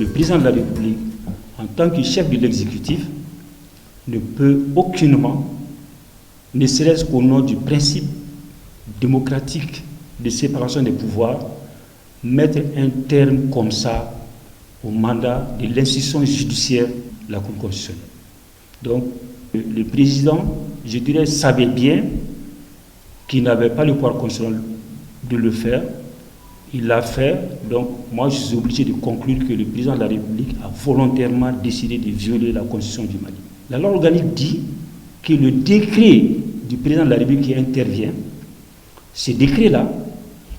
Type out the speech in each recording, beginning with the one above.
le président de la République, en tant que chef de l'exécutif, ne peut aucunement, ne serait-ce qu'au nom du principe démocratique de séparation des pouvoirs, mettre un terme comme ça au mandat de l'institution judiciaire de la Cour constitutionnelle. Donc, le président, je dirais, savait bien qu'il n'avait pas le pouvoir constitutionnel de le faire. Il l'a fait, donc moi je suis obligé de conclure que le président de la République a volontairement décidé de violer la constitution du Mali. La loi organique dit que le décret du président de la République qui intervient, ce décret-là,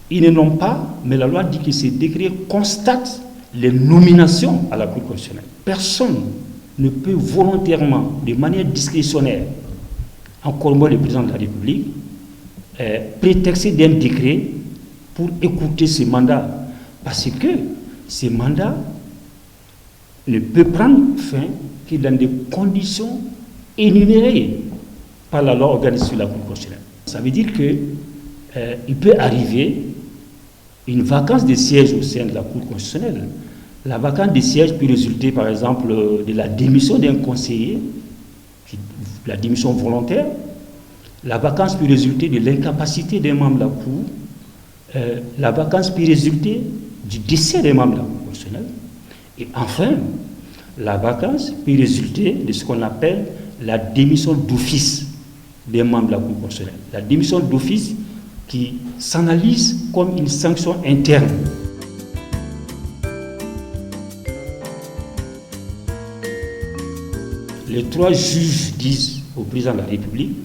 ils ne l'ont pas, mais la loi dit que ce décret constate les nominations à la Cour constitutionnelle. Personne ne peut volontairement, de manière discrétionnaire, encore moins le président de la République, prétexter d'un décret pour écouter ce mandat. Parce que ce mandat ne peut prendre fin que dans des conditions énumérées par la loi organique sur la Cour constitutionnelle. Ça veut dire qu'il peut arriver une vacance de siège au sein de la Cour constitutionnelle. La vacance de siège peut résulter, par exemple, de la démission d'un conseiller, la démission volontaire. La vacance peut résulter de l'incapacité d'un membre de la Cour. La vacance peut résulter du décès d'un membre de la Cour constitutionnelle. Et enfin, la vacance peut résulter de ce qu'on appelle la démission d'office des membres de la Cour constitutionnelle. La démission d'office qui s'analyse comme une sanction interne. Les 3 juges disent au président de la République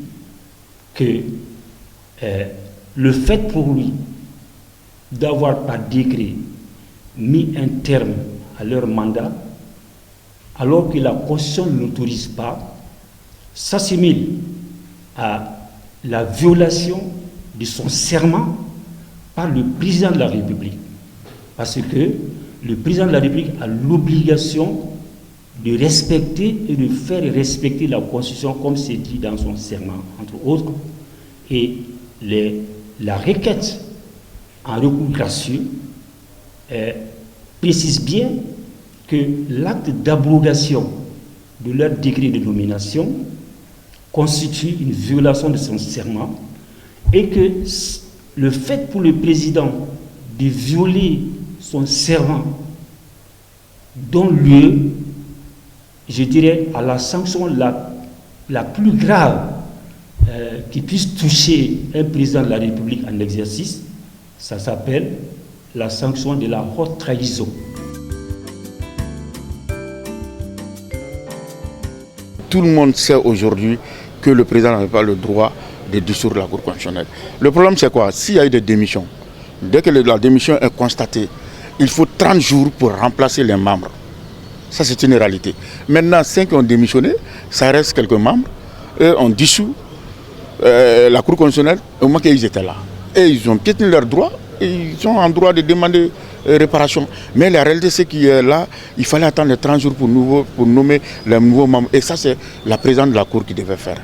que le fait pour lui d'avoir par décret mis un terme à leur mandat, alors que la Constitution ne l'autorise pas, s'assimile à la violation de son serment par le président de la République. Parce que le président de la République a l'obligation de respecter et de faire respecter la Constitution comme c'est dit dans son serment, entre autres. Et la requête en recours gracieux précise bien que l'acte d'abrogation de leur décret de nomination constitue une violation de son serment et que le fait pour le président de violer son serment donne lieu, je dirais, à la sanction la plus grave qui puisse toucher un président de la République en exercice. Ça s'appelle la sanction de la haute trahison. Tout le monde sait aujourd'hui que le président n'avait pas le droit de dissoudre la Cour constitutionnelle. Le problème, c'est quoi? S'il y a eu des démissions, dès que la démission est constatée, il faut 30 jours pour remplacer les membres. Ça, c'est une réalité. Maintenant, 5 ont démissionné, ça reste quelques membres, eux ont dissous la Cour constitutionnelle au moment qu'ils étaient là. Et ils ont piétiné leurs droits, et ils sont en droit de demander réparation. Mais la réalité, c'est qu'il est là, il fallait attendre les 30 jours pour nommer les nouveaux membres. Et ça, c'est la présidente de la Cour qui devait faire.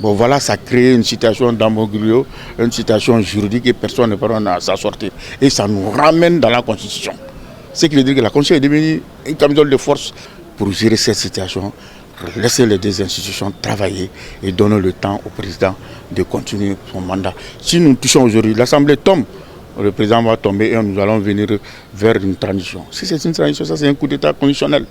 Bon, voilà, ça crée une situation d'ambroglio, une situation juridique et personne ne peut en s'en sortir. Et ça nous ramène dans la Constitution. Ce qui veut dire que la Constitution est devenue une camisole de force pour gérer cette situation, laisser les deux institutions travailler et donner le temps au président de continuer son mandat. Si nous touchons aujourd'hui, l'Assemblée tombe, le président va tomber et nous allons venir vers une transition. Si c'est une transition, ça c'est un coup d'État constitutionnel.